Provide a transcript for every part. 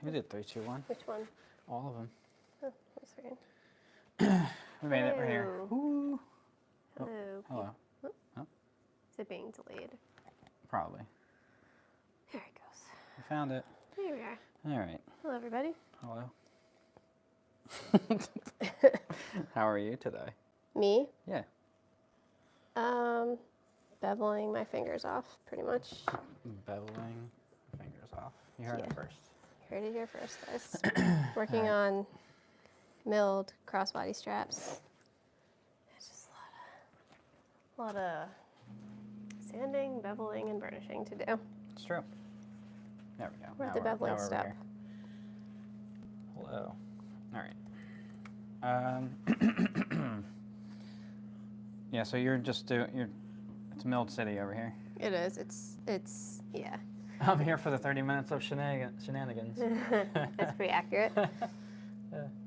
We did 3, 2, 1. Which one? All of them. Oh, one second. We made it right here. Hello. Ooh. Hello. Hello. Oh, Is it being delayed? probably. There it goes. We found it. There we are. All right. Hello, everybody. Hello. How are you today? Me? Yeah. Beveling my fingers off, pretty much. Beveling fingers off. You heard it first. You heard it here first, guys. Working on milled crossbody straps. There's just a lot of sanding, beveling, and burnishing to do. It's true. There we go. We're at the beveling step. Here. Hello. All right. Yeah, so you're just it's Milled City over here. It is. It's yeah. I'm here for the 30 minutes of shenanigans. That's pretty accurate.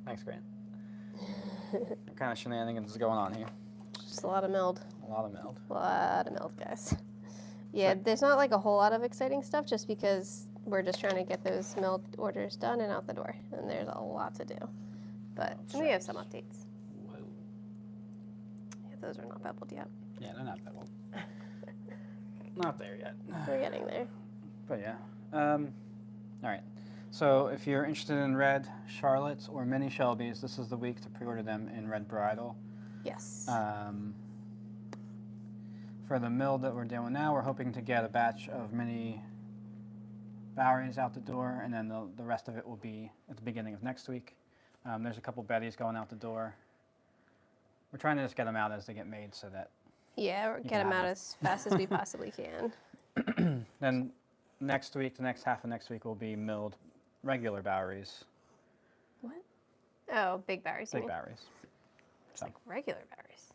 Thanks, Grant. What kind of shenanigans is going on here? Just a lot of milled. A lot of milled. A lot of milled, guys. Yeah, there's not like a whole lot of exciting stuff just because we're just trying to get those milled orders done and out the door. And there's a lot to do. But we have some updates. Whoa. Yeah, those are not beveled yet. Yeah, they're not beveled. Not there yet. We're getting there. But yeah. All right. So if you're interested in red Charlottes or mini Shelbys, this is the week to pre-order them in red bridal. Yes. For the milled that we're doing now, we're hoping to get a batch of mini Boweries out the door, and then the rest of it will be at the beginning of next week. There's a couple Bettys going out the door. We're trying to just get them out as they get made so that... Yeah, or get them out as fast as we possibly can. Then next week, the next half of next week will be milled regular Boweries. What? Oh, big Boweries. Big Boweries. It's like regular Boweries.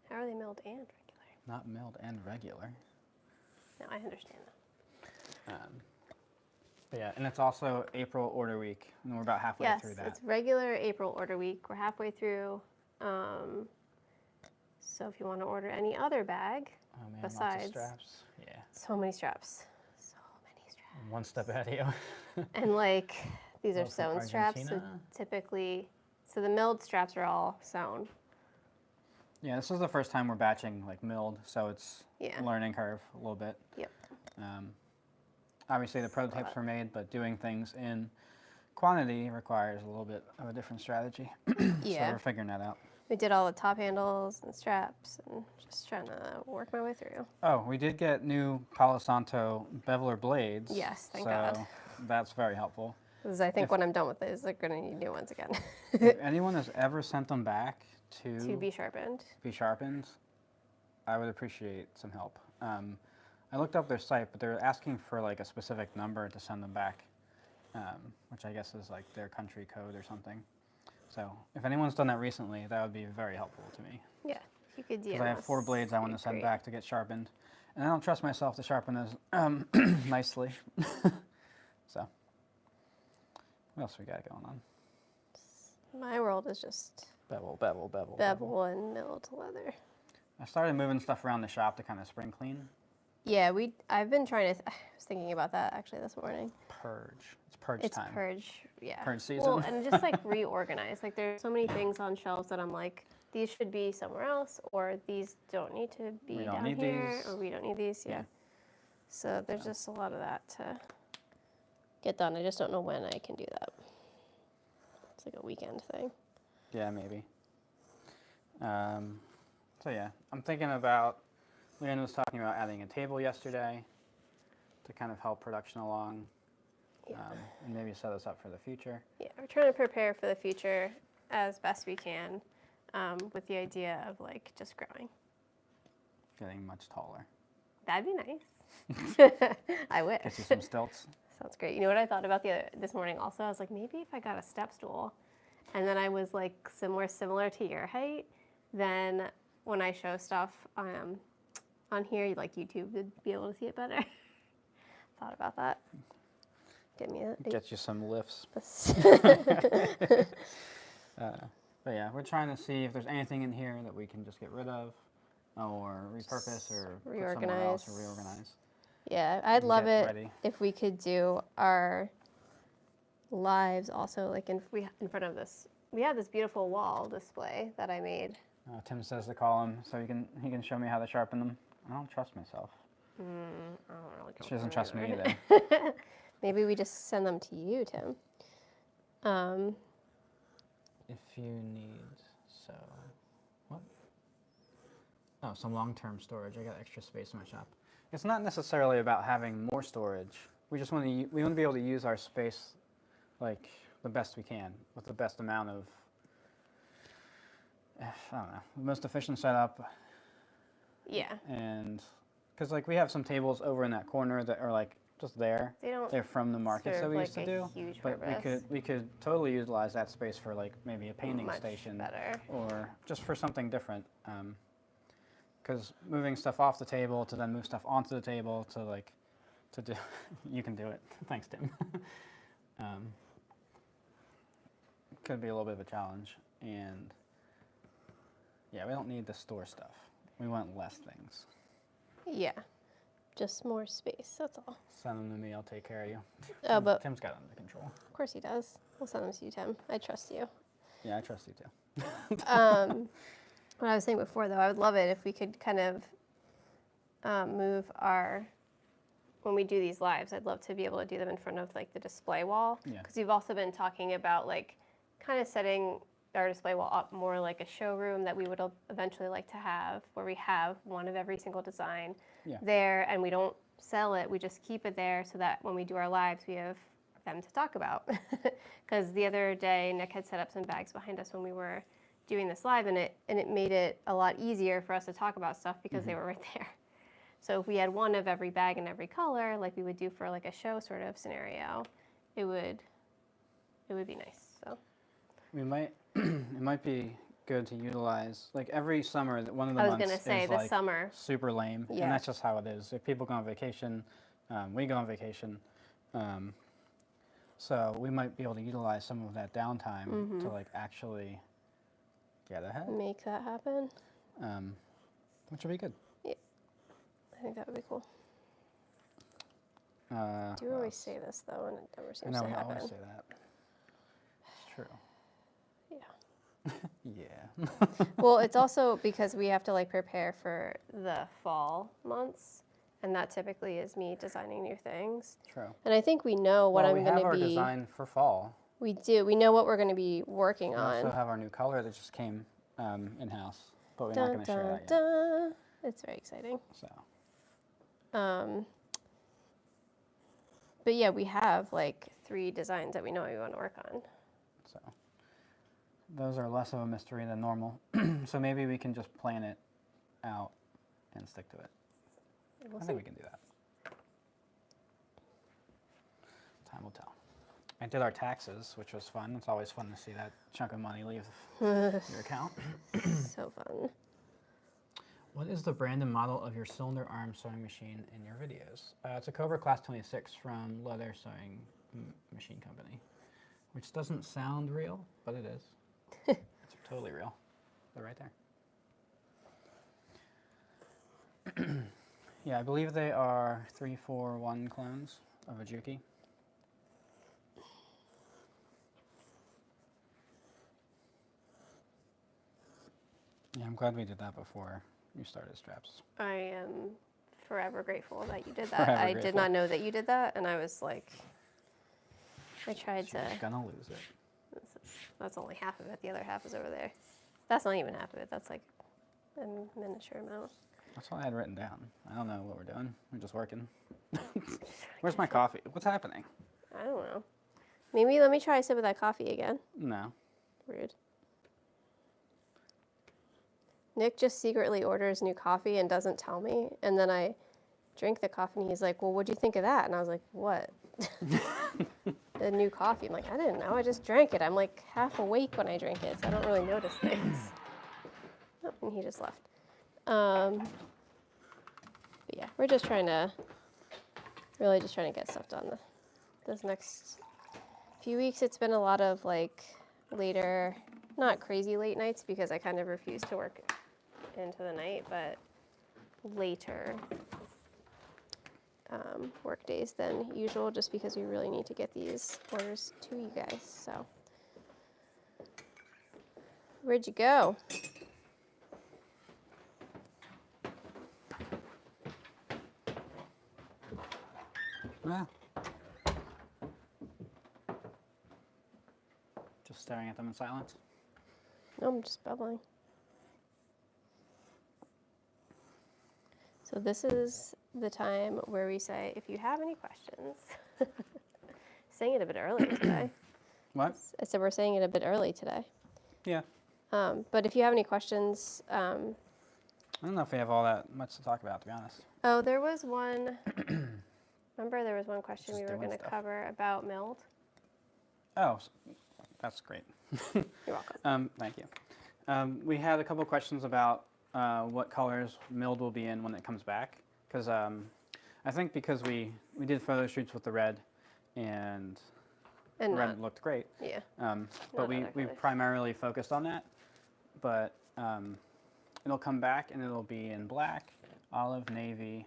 How are they milled and regular? Not milled and regular. No, I understand that. But yeah, and it's also April order week, and we're about halfway through that. Yes, it's regular April order week. We're halfway through. So if you want to order any other bag, besides lots of straps. Yeah. So many straps. So many straps. One step ahead of you. And like, these are from sewn straps, so Argentina? typically, so the milled straps are all sewn. Yeah, this is the first time we're batching like milled, so it's a learning curve a little bit. Yep. Obviously the prototypes were made, but doing things in quantity requires a little bit of a different strategy. Yeah. So we're figuring that out. We did all the top handles and straps and just trying to work my way through. Oh, we did get new Palo Santo beveler blades. Yes, thank God. That's very helpful. Because I think when I'm done with this, they're going to need new ones again. If anyone has ever sent them back to be sharpened, I would appreciate some help. I looked up their site, but they're asking for like a specific number to send them back, which I guess is like their country code or something. So if anyone's done that recently, that would be very helpful to me. Yeah, if you could DM Because I have 4 blades I want to send back to get sharpened, and I don't trust myself to sharpen those nicely. So, what else we got going on? My world is just bevel. Bevel and milled leather. I started moving stuff around the shop to kind of spring clean. Yeah, I've been trying to, I was thinking about that actually this morning. Purge. It's purge time. It's purge, yeah. Purge season. Well, and just like reorganize. Like there's so many things on shelves that I'm like, these should be somewhere else, or these don't need to be down here, or we don't need these, yeah. So there's just a lot of that to get done. I just don't know when I can do that. It's like a weekend thing. Yeah, maybe. So yeah, I'm thinking about, Leanne was talking about adding a table yesterday to kind of help production along, and maybe set us up for the future. Yeah, we're trying to prepare for the future as best we can, with the idea of like just growing. Getting much taller. That'd be nice. I wish. Get you some stilts. Sounds great. You know what I thought about this morning also? I was like, maybe if I got a step stool, and then I was like similar to your height, then when I show stuff on here, like YouTube would be able to see it better. Thought about that. Get you some lifts. But yeah, we're trying to see if there's anything in here that we can just get rid of, or repurpose, or put somewhere else, or reorganize. Yeah, I'd love it if we could do our lives also, like in front of this. We have this beautiful wall display that I made. Tim says to call him so he can show me how to sharpen them. I don't trust myself. I don't really She doesn't trust me either. Maybe we just send them to you, Tim. If you need, so, what? Oh, some long-term storage. I got extra space in my shop. It's not necessarily about having more storage. We just want to be able to use our space like the best we can with the best amount of, I don't know, the most efficient setup. Yeah. And because like we have some tables over in that corner that are like just there. They're from the markets that we used to do. But we could totally utilize that space for like maybe a painting station or just for something different. Because moving stuff off the table to then move stuff onto the table to do, you can do it. Thanks, Tim. Could be a little bit of a challenge, and yeah, we don't need to store stuff. We want less things. Yeah, just more space. That's all. Send them to me. I'll take care of you. Oh, but Tim's got it under control. Of course he does. We'll send them to you, Tim. I trust you. Yeah, I trust you too. What I was saying before, though, I would love it if we could kind of move when we do these lives, I'd love to be able to do them in front of like the display wall. Because we've also been talking about like kind of setting our display wall up more like a showroom that we would eventually like to have, where we have one of every single design there, and we don't sell it, we just keep it there so that when we do our lives, we have them to talk about. Because the other day, Nick had set up some bags behind us when we were doing this live, and it made it a lot easier for us to talk about stuff because they were right there. So if we had one of every bag in every color, like we would do for like a show sort of scenario, it would be nice. So we might it might be good to utilize like every summer that one of the months is like summer super lame, and that's just how it is. If people go on vacation, we go on vacation, so we might be able to utilize some of that downtime to like actually get ahead, make that happen, which would be good. I think that would be cool. Do you always say this though, and it never seems to happen? I always say that. It's true. Yeah. Well, it's also because we have to like prepare for the fall months, and that typically is me designing new things. True. And I think we know what I'm going to be. We have our design for fall. We do. We know what we're going to be working on. We also have our new color that just came in-house, but we're not going to share that yet. It's very exciting. So. But yeah, we have like 3 designs that we know we want to work on. So those are less of a mystery than normal. So maybe we can just plan it out and stick to it. I think we can do that. Time will tell. I did our taxes, which was fun. It's always fun to see that chunk of money leave your account. So fun. What is the brand and model of your cylinder arm sewing machine in your videos? It's a Cobra Class 26 from Leather Sewing Machine Company, which doesn't sound real, but it is. It's totally real. They're right there. Yeah, I believe they are 341 clones of a Juki. Yeah, I'm glad we did that before you started straps. I am forever grateful that you did that. I did not know that you did that, and I was like, I tried to. She's gonna lose it. That's only half of it. The other half is over there. That's not even half of it. That's like a miniature amount. That's all I had written down. I don't know what we're doing. We're just working. Where's my coffee? What's happening? I don't know. Maybe let me try a sip of that coffee again. No. Rude. Nick just secretly orders new coffee and doesn't tell me, and then I drink the coffee, and he's like, well, what'd you think of that? And I was like, what? The new coffee. I'm like, I didn't know. I just drank it. I'm like half awake when I drink it, so I don't really notice things. Oh, and he just left. But yeah, we're just really just trying to get stuff done. This next few weeks, it's been a lot of like later, not crazy late nights because I kind of refuse to work into the night, but later work days than usual, just because we really need to get these orders to you guys. So, where'd you go? Yeah. Just staring at them in silence. No, I'm just bubbling. So this is the time where we say, if you have any questions, saying it a bit early today. What? I said we're saying it a bit early today. Yeah. But if you have any questions, I don't know if we have all that much to talk about, to be honest. oh, there was one. Remember, there was one question Just we were going to stuff. cover about mild. Oh, that's great. You're welcome. Thank you. We had a couple questions about what colors milled will be in when it comes back, because I think because we did photo shoots with the red, and red looked great. Yeah. But we primarily focused on that, but it'll come back and it'll be in black, olive, navy,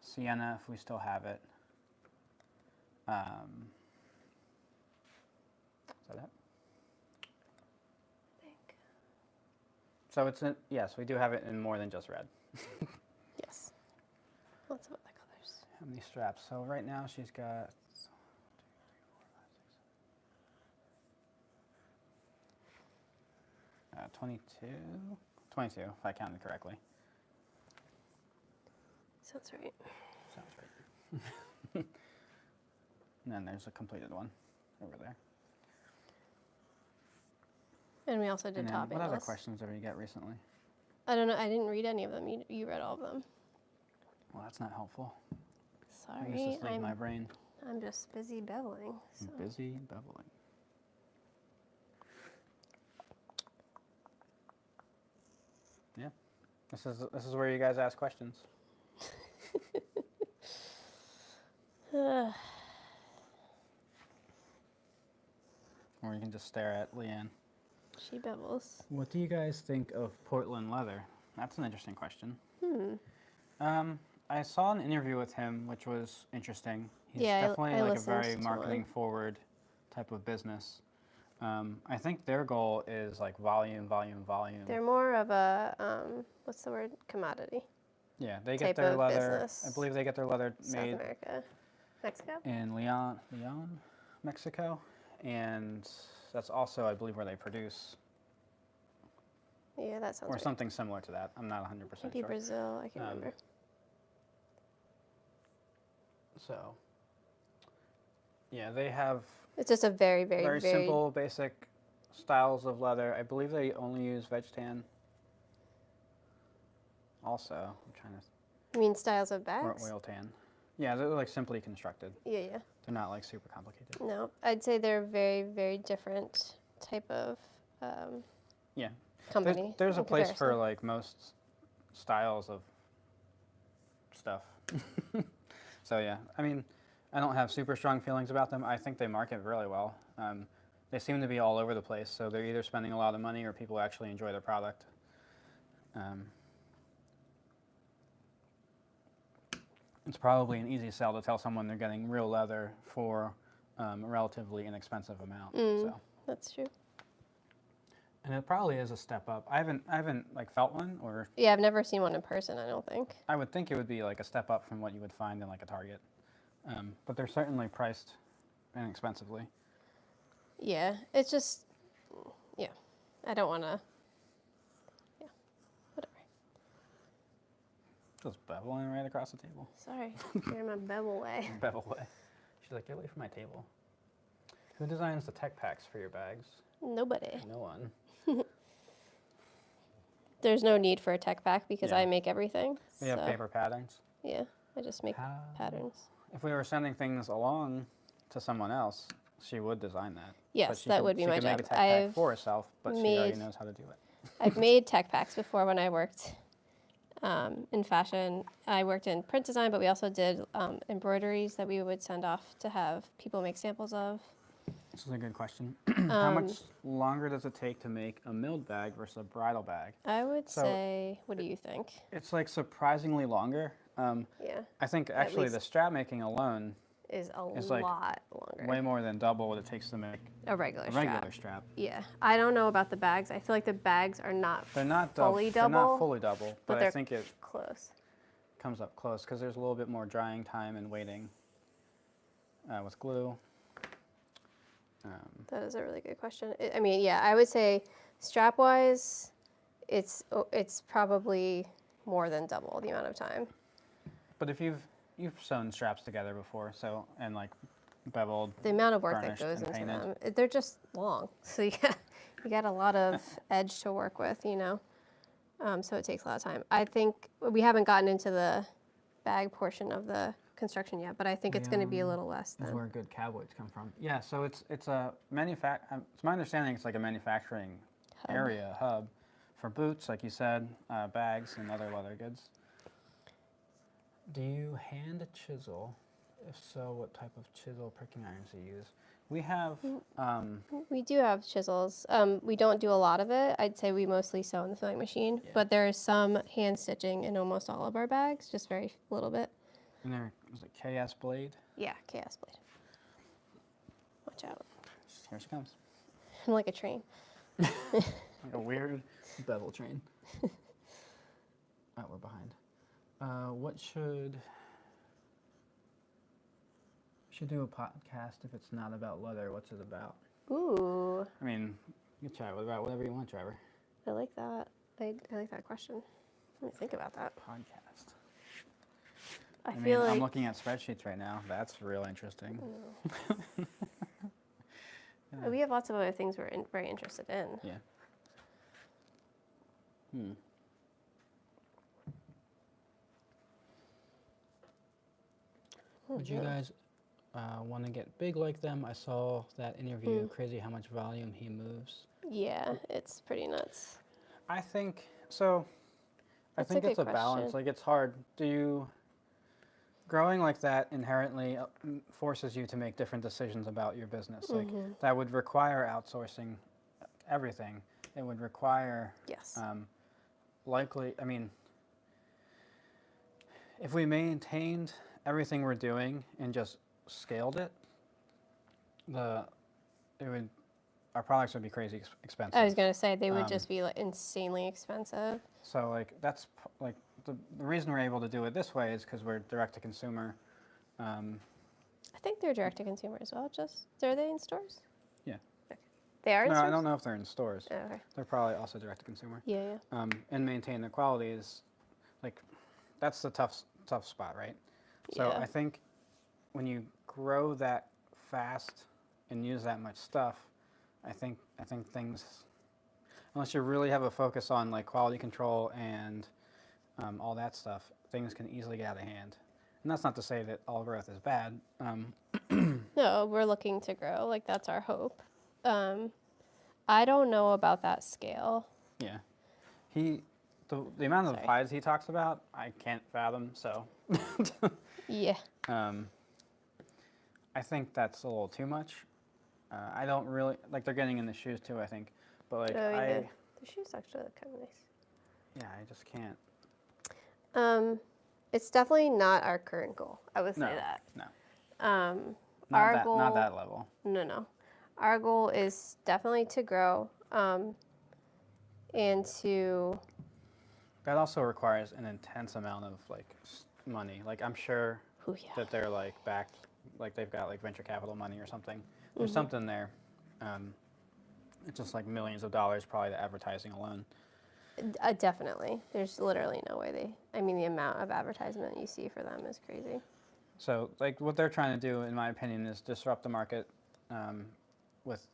sienna if we still have it. Is that it? So it's yes, we do have it in more than just red. Yes. Lots of other colors. How many straps? So right now she's got 22, if I counted correctly. Sounds right. Sounds right. And then there's a completed one over there. And we also did topping. What other questions did we get recently? I don't know. I didn't read any of them. You read all of them. Well, that's not helpful. Sorry. This is like my brain. I'm just busy beveling. So. Busy beveling. Yeah. This is where you guys ask questions. Or you can just stare at Leanne. She bevels. What do you guys think of Portland leather? That's an interesting question. I saw an interview with him, which was interesting. He's definitely like a very marketing forward type of business. I think their goal is like volume. They're more of a, what's the word? Commodity. Yeah, they get their leather. Business. I believe they get their leather made South America. Mexico? in Leon, Mexico. And that's also, I believe, where they produce. Yeah, that sounds Or right. something similar to that. I'm not 100% sure. Maybe Brazil. I can't remember. So, yeah, they have It's just a very, very, very simple, basic styles of leather. I believe they only use veg tan. Also, I'm trying to. You mean styles of bags? Or oil tan. Yeah, they're like simply constructed. Yeah, yeah. They're not like super complicated. No, I'd say they're very, very different type of yeah. company. There's a place for like most styles of stuff. So yeah, I mean, I don't have super strong feelings about them. I think they market really well. They seem to be all over the place, so they're either spending a lot of money or people actually enjoy their product. It's probably an easy sell to tell someone they're getting real leather for a relatively inexpensive amount. So that's true. And it probably is a step up. I haven't like felt one or. Yeah, I've never seen one in person. I don't think. I would think it would be like a step up from what you would find in like a Target, but they're certainly priced inexpensively. Yeah, it's just, yeah, I don't want to. Yeah, whatever. Just beveling right across the table. Sorry, you're in my bevel way. Bevel way. She's like, get away from my table. Who designs the tech packs for your bags? Nobody. No one. There's no need for a tech pack because I make everything. We have paper patterns. Yeah, I just make patterns. If we were sending things along to someone else, she would design that. Yes, that would be my job. She could make a tech pack for herself, but she already knows how to do it. I've made tech packs before when I worked in fashion. I worked in print design, but we also did embroideries that we would send off to have people make samples of. This is a good question. How much longer does it take to make a milled bag versus a bridal bag? I would say, what do you think? It's like surprisingly longer. Yeah. I think actually the strap making alone is a like lot longer. way more than double what it takes to make a regular strap. Yeah. I don't know about the bags. I feel like the bags are not fully double. They're not fully double, but I think it close. Comes up close because there's a little bit more drying time and waiting with glue. That is a really good question. I mean, yeah, I would say strap-wise, it's probably more than double the amount of time. But if you've sewn straps together before, and like beveled, the amount of work that goes into them, they're just long. So you got a lot of edge to work with, so it takes a lot of time. I think we haven't gotten into the bag portion of the construction yet, but I think it's going to be a little less than. Is where good cowboys come from. Yeah, so it's a it's my understanding it's like a manufacturing hub for boots, like you said, bags and other leather goods. Do you hand chisel? If so, what type of chisel pricking irons do you use? We have. We do have chisels. We don't do a lot of it. I'd say we mostly sew in the sewing machine, but there's some hand stitching in almost all of our bags, just very little bit. And there was a KS blade. Yeah, KS blade. Watch out. Here she comes. I'm like a train. Like a weird bevel train. Oh, we're behind. What should do a podcast if it's not about leather? What's it about? Ooh. I mean, you can try it about whatever you want, Trevor. I like that. I like that question. Let me think about that. Podcast. I feel like I'm looking at spreadsheets right now. That's real interesting. Yeah. We have lots of other things we're very interested in. Yeah. Would you guys want to get big like them? I saw that interview. Crazy how much volume he moves. Yeah, it's pretty nuts. I think so. I think it's a balance. Like, it's hard. Growing like that inherently forces you to make different decisions about your business. Like, that would require outsourcing everything. It would require likely. I mean, if we maintained everything we're doing and just scaled it, our products would be crazy expensive. I was gonna say they would just be like insanely expensive. So like that's like the reason we're able to do it this way is because we're direct to consumer. I think they're direct to consumer as well. Are they in stores? Yeah. Okay. They are in stores? I don't know if they're in stores. Oh, okay. They're probably also direct to consumer. Yeah. And maintain the quality is like that's the tough spot, right? So I think when you grow that fast and use that much stuff, I think things, unless you really have a focus on like quality control and all that stuff, things can easily get out of hand. And that's not to say that all growth is bad. No, we're looking to grow. Like, that's our hope. I don't know about that scale. Yeah. The amount of hides he talks about, I can't fathom, so. Yeah. I think that's a little too much. I don't really, like, they're getting in the shoes too, I think. But like, the shoes actually look kind of nice. Yeah, I just can't. It's definitely not our current goal. I would say that. No. Our goal. Not that level. No. Our goal is definitely to grow, and to. That also requires an intense amount of like money. Like, I'm sure that they're like backed, like they've got like venture capital money or something. There's something there. It's just like millions of dollars probably to advertising alone. Definitely. There's literally no way the amount of advertisement you see for them is crazy. So like what they're trying to do, in my opinion, is disrupt the market with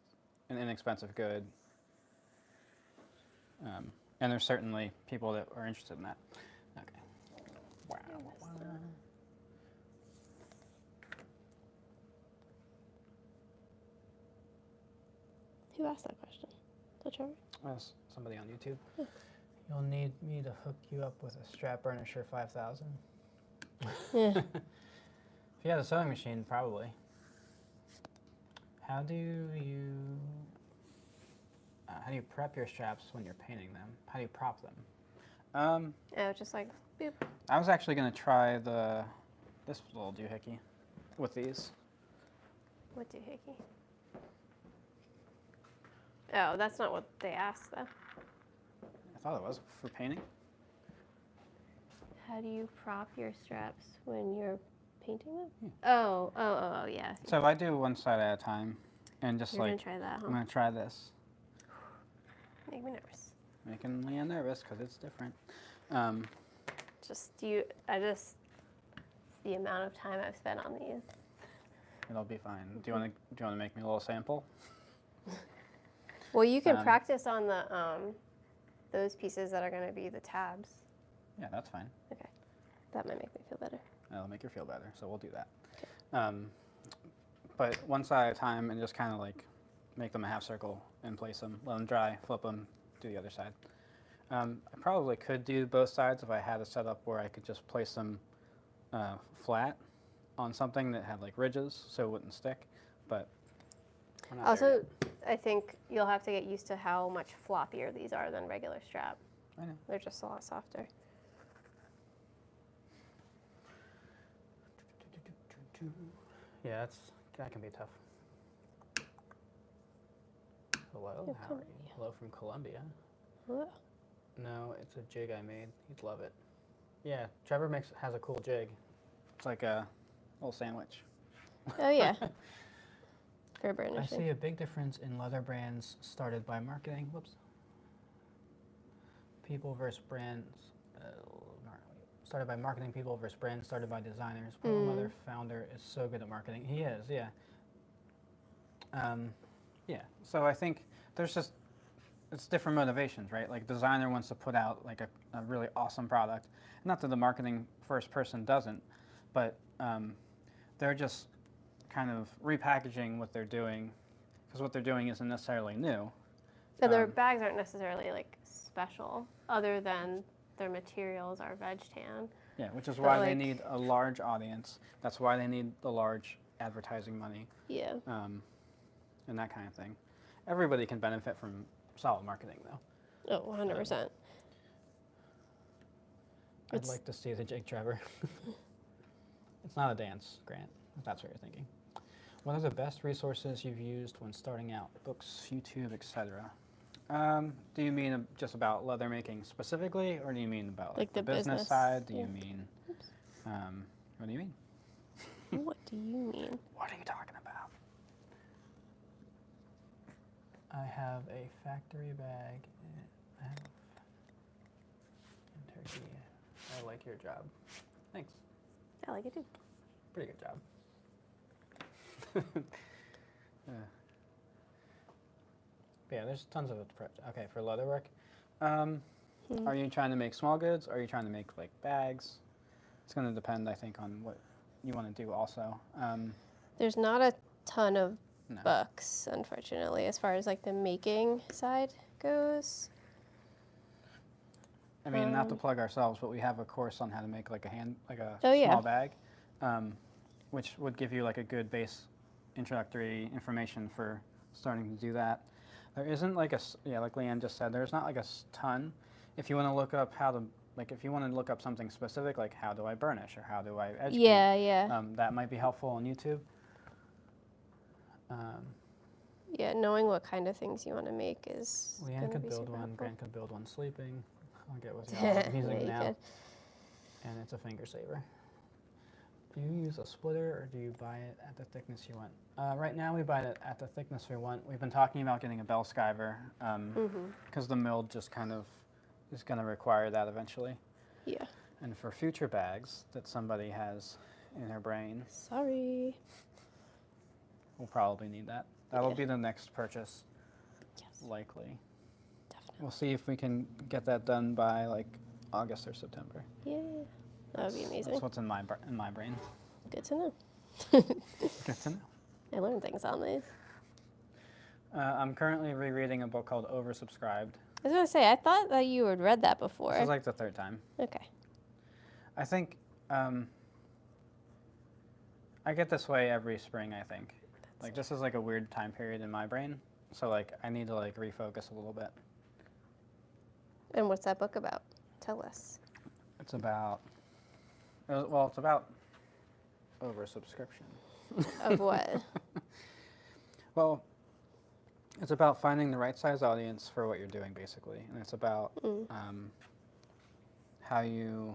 an inexpensive good. And there's certainly people that are interested in that. Okay. Wow. Who asked that question? Is that Trevor? That's somebody on YouTube. Yeah. You'll need me to hook you up with a strap burnisher 5000. Yeah. If you had a sewing machine, probably. How do you prep your straps when you're painting them? How do you prop them? Oh, just like, boop. I was actually going to try this little doohickey with these. What doohickey? Oh, that's not what they asked, though. I thought it was for painting. How do you prop your straps when you're painting them? Yeah. Oh, yeah. So if I do one side at a time, and just You're like, gonna try that, huh? I'm going to try this. Make me nervous. Making Leanne nervous because it's different. The amount of time I've spent on these. It'll be fine. Do you want to make me a little sample? Well, you can practice on the those pieces that are going to be the tabs. Yeah, that's fine. Okay, that might make me feel better. That'll make you feel better, so we'll do that. Okay. But one side at a time, and just kind of like make them a half circle and place them, let them dry, flip them, do the other side. I probably could do both sides if I had a setup where I could just place them flat on something that had like ridges so it wouldn't stick, but we're not there Also, I think you'll have to get used to how much floppier these are than regular strap. I know. They're just a lot softer. Yeah, that can be tough. Hello, how are you? Hello from Colombia. Hello. No, it's a jig I made. You'd love it. Yeah, Trevor has a cool jig. It's like a little sandwich. Oh yeah. For burnishing. I see a big difference in leather brands started by marketing. Whoops. People versus brands. Started by marketing people versus brands started by designers. Pro Leather founder is so good at marketing. He is, yeah. Yeah. So I think it's different motivations, right? Like designer wants to put out like a really awesome product. Not that the marketing first person doesn't, but they're just kind of repackaging what they're doing, because what they're doing isn't necessarily new. And their bags aren't necessarily like special, other than their materials are veg tan. Yeah, which is why they need a large audience. That's why they need the large advertising money. Yeah. And that kind of thing. Everybody can benefit from solid marketing, though. Oh, 100%. I'd like to see the jig, Trevor. It's not a dance, Grant, if that's what you're thinking. What are the best resources you've used when starting out? Books, YouTube, etc. Do you mean just about leather making specifically, or do you mean about like the business side? Do you mean, what do you mean? What do you mean? What are you talking about? I have a factory bag in Turkey. I like your job. Thanks. I like it too. Pretty good job. Yeah, there's tons of approach. Okay, for leatherwork, are you trying to make small goods, or are you trying to make like bags? It's going to depend, I think, on what you want to do also. There's not a ton of books, unfortunately, as far as like the making side goes. I mean, not to plug ourselves, but we have a course on how to make like a small bag, which would give you like a good base introductory information for starting to do that. There isn't like like Leanne just said, there's not like a ton. If you want to look up if you want to look up something specific, like how do I burnish or how do I edge paint, that might be helpful on YouTube. Yeah, knowing what kind of things you want to make is Leanne could build one, Grant could build one sleeping. I'll get with y'all. I'm using now. And it's a finger saver. Do you use a splitter, or do you buy it at the thickness you want? Right now we buy it at the thickness we want. We've been talking about getting a bell skiver, because the mill just kind of is going to require that eventually. Yeah. And for future bags that somebody has in her brain, sorry, we'll probably need that. That'll be the next purchase, likely. Definitely. We'll see if we can get that done by like August or September. Yeah. That would be amazing. That's what's in my brain. Good to know. Good to know. I learned things on these. I'm currently rereading a book called Oversubscribed. I was going to say, I thought that you had read that before. This is like the third time. Okay. I think I get this way every spring, I think. Like this is like a weird time period in my brain. So like I need to like refocus a little bit. And what's that book about? Tell us. It's about, well, it's about oversubscription. Of what? Well, it's about finding the right size audience for what you're doing, basically, and it's about how you.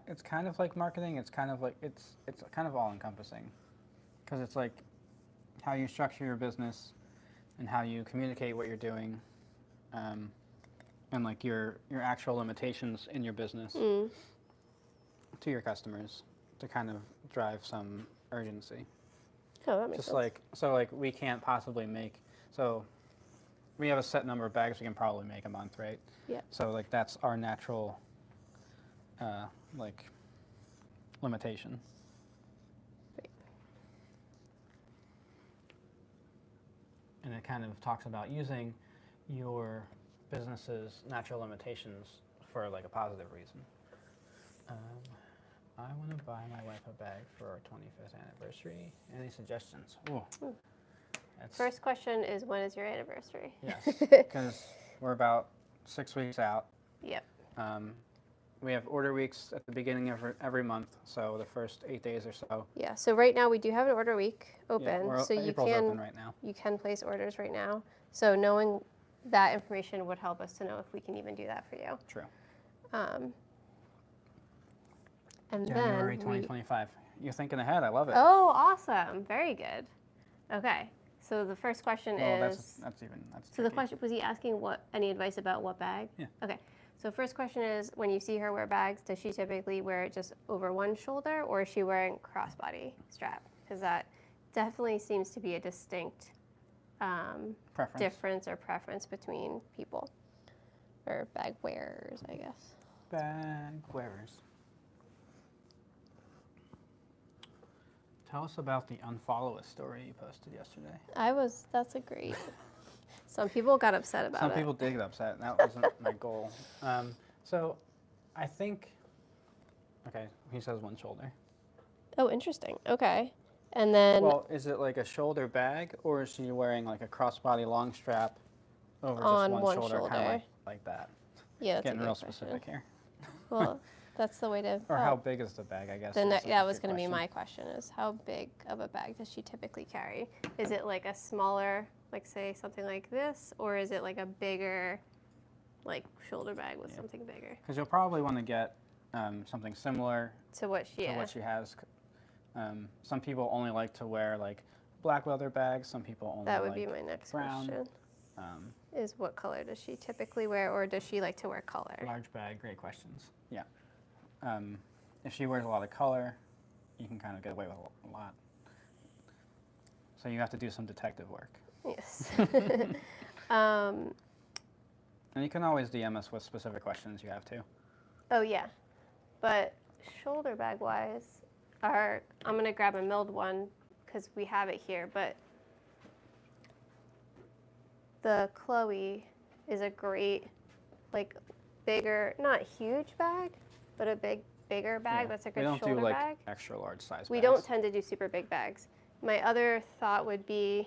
It's kind of like marketing. It's kind of like it's kind of all encompassing, because it's like how you structure your business, and how you communicate what you're doing, and like your actual limitations in your business to your customers to kind of drive some urgency. Oh, that makes sense. Like we can't possibly make, so we have a set number of bags we can probably make a month, right? Yeah. So like that's our natural like limitation. Right. And it kind of talks about using your business's natural limitations for like a positive reason. I want to buy my wife a bag for our 25th anniversary. Any suggestions? Ooh. First question is, when is your anniversary? Yes, because we're about 6 weeks out. Yep. We have order weeks at the beginning of every month, so the first 8 days or so. Yeah. So right now we do have an order week open, Yeah, so April's open right now. you can place orders right now. So knowing that information would help us to know if we can even do that for you. True. And January then 2025. You're thinking ahead. I love it. Oh, awesome! Very good. Okay. So the first question is. That's So the question was, he asking any advice about what bag? Yeah. Okay. So first question is, when you see her wear bags, does she typically wear it just over one shoulder, or is she wearing crossbody strap? Because that definitely seems to be a distinct difference or preference between people, or bag wearers, I guess. Bag wearers. Tell us about the unfollow us story you posted yesterday. That's a great. Some people got upset about it. Some people did get upset, and that wasn't my goal. So I think, okay, he says one shoulder. Oh, interesting. Okay. And then. Well, is it like a shoulder bag, or is she wearing like a crossbody long strap over on just one shoulder. Kind of like that? Yeah, that's Getting a good real question. specific here. Well, that's the way to. Or how big is the bag, I guess. That was going to be my question, is how big of a bag does she typically carry? Is it like a smaller, like say something like this, or is it like a bigger, like shoulder bag with something bigger? Because you'll probably want to get something similar to what she has. Some people only like to wear like black leather bags. Some people only That would like be my next brown. question. Is what color does she typically wear, or does she like to wear color? Large bag, great questions. Yeah. If she wears a lot of color, you can kind of get away with a lot. So you have to do some detective work. Yes. And you can always DM us with specific questions you have too. Oh yeah, but shoulder bag wise, I'm gonna grab a milled one because we have it here, but the Chloe is a great, like, bigger, not huge bag, but a bigger bag. That's a good shoulder bag. We don't do like extra large size bags. We don't tend to do super big bags. My other thought would be.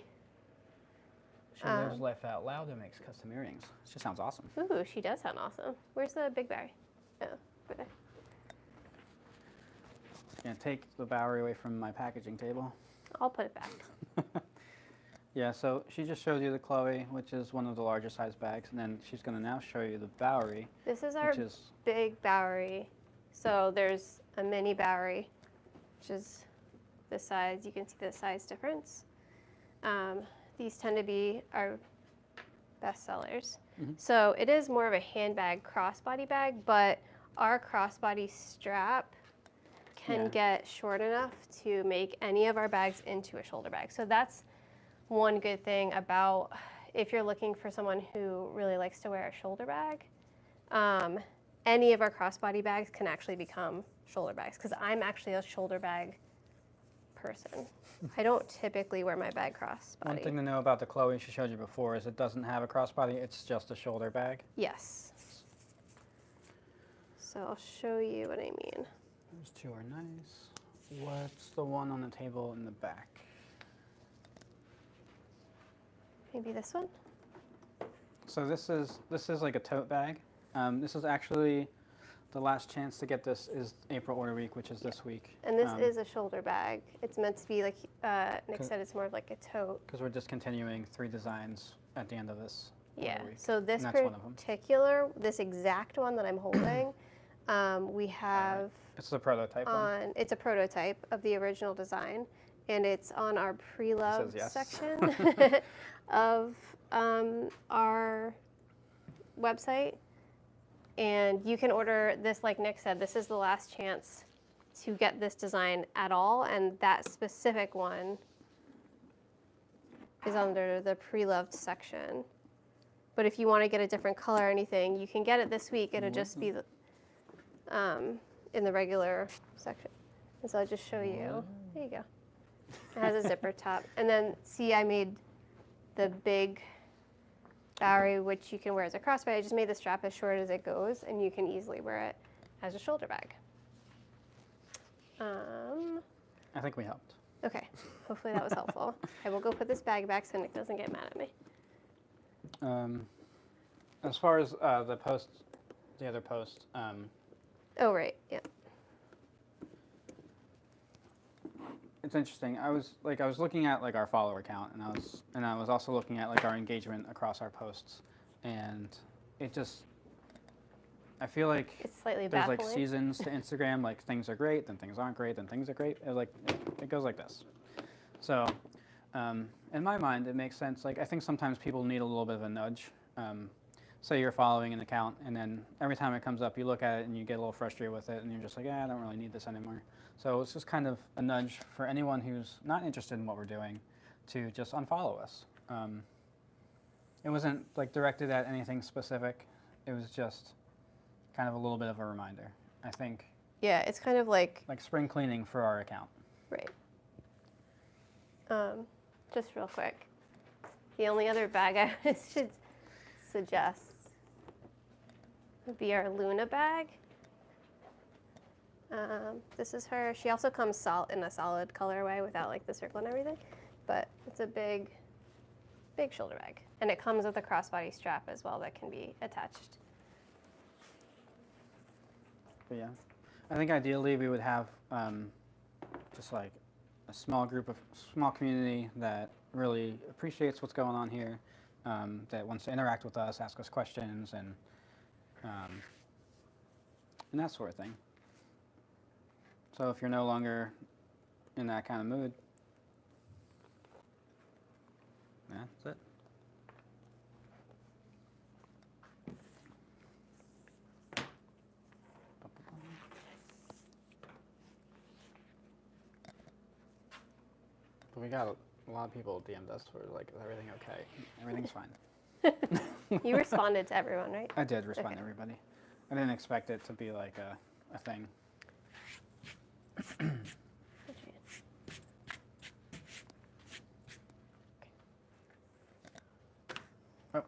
She lives life out loud and makes custom earrings. She sounds awesome. Ooh, she does sound awesome. Where's the big bag? Oh, over there. Yeah, take the Bowery away from my packaging table. I'll put it back. Yeah, so she just showed you the Chloe, which is one of the larger size bags, and then she's going to now show you the Bowery. This is our big Bowery. So there's a mini Bowery, which is the size. You can see the size difference. These tend to be our best sellers. Mm-hmm. So it is more of a handbag crossbody bag, but our crossbody strap can get short enough to make any of our bags into a shoulder bag. So that's one good thing about if you're looking for someone who really likes to wear a shoulder bag. Any of our crossbody bags can actually become shoulder bags, because I'm actually a shoulder bag person. I don't typically wear my bag crossbody. One thing to know about the Chloe she showed you before is it doesn't have a crossbody, it's just a shoulder bag. Yes. So I'll show you what I mean. Those two are nice. What's the one on the table in the back? Maybe this one? So this is like a tote bag. This is actually the last chance to get this is April order week, which is this week. And this is a shoulder bag. It's meant to be like Nick said, it's more of like a tote. Because we're discontinuing 3 designs at the end of this. Yeah. Order week. So this this exact one that I'm holding, we have. It's the prototype one. It's a prototype of the original design, and it's on our pre-loved section of our website. And you can order this, like Nick said, this is the last chance to get this design at all, and that specific one is under the pre-loved section. But if you want to get a different color or anything, you can get it this week. It'll just be in the regular section. And so I'll just show you. There you go. It has a zipper top. And then, see, I made the big Bowery, which you can wear as a crossbody. I just made the strap as short as it goes, and you can easily wear it as a shoulder bag. I think we helped. Okay, hopefully that was helpful. I will go put this bag back so Nick doesn't get mad at me. As far as the other post. Oh, right, yeah. It's interesting. I was looking at like our follower count, and I was also looking at like our engagement across our posts, and I feel like it's slightly there's baffling. like seasons to Instagram. Like things are great, then things aren't great, then things are great. It goes like this. So, in my mind, it makes sense. Like I think sometimes people need a little bit of a nudge. Say you're following an account, and then every time it comes up, you look at it and you get a little frustrated with it, and you're just like, I don't really need this anymore. So it's just kind of a nudge for anyone who's not interested in what we're doing to just unfollow us. It wasn't like directed at anything specific. It was just kind of a little bit of a reminder, I think. Yeah, it's kind of like spring cleaning for our account. Right. Just real quick. The only other bag I should suggest would be our Luna bag. This is her. She also comes in a solid colorway without like the circle and everything, but it's a big shoulder bag, and it comes with a crossbody strap as well that can be attached. But yeah, I think ideally we would have just like a small community that really appreciates what's going on here, that wants to interact with us, ask us questions, and that sort of thing. So if you're no longer in that kind of mood, that's it. But we got a lot of people DM'd us for like, is everything okay? Everything's fine. You responded to everyone, right? I did respond to everybody. I didn't expect it to be like a thing. Oh,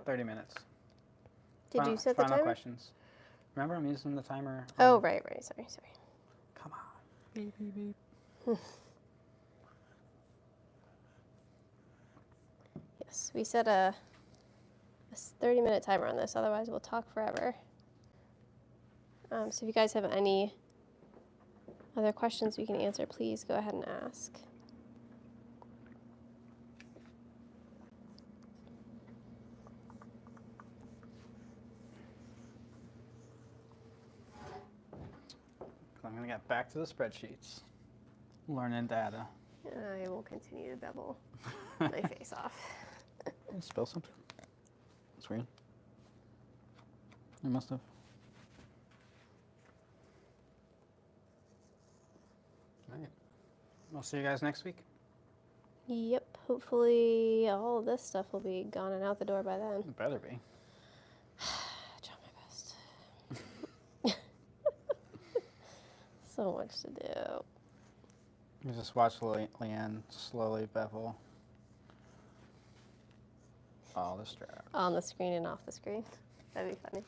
30 minutes. Did you set the timer? Final questions. Remember, I'm using the timer. Oh, right. Sorry. Come on. Beep, beep, beep. Yes, we set a 30-minute timer on this, otherwise we'll talk forever. So if you guys have any other questions we can answer, please go ahead and ask. I'm going to get back to the spreadsheets. Learning data. I will continue to bevel my face off. Did you spill something? That's weird. You must have. All right. I'll see you guys next week. Yep. Hopefully all of this stuff will be gone and out the door by then. It better be. Try my best. So much to do. You just watch Leanne slowly bevel all the straps. On the screen and off the screen. That'd be funny.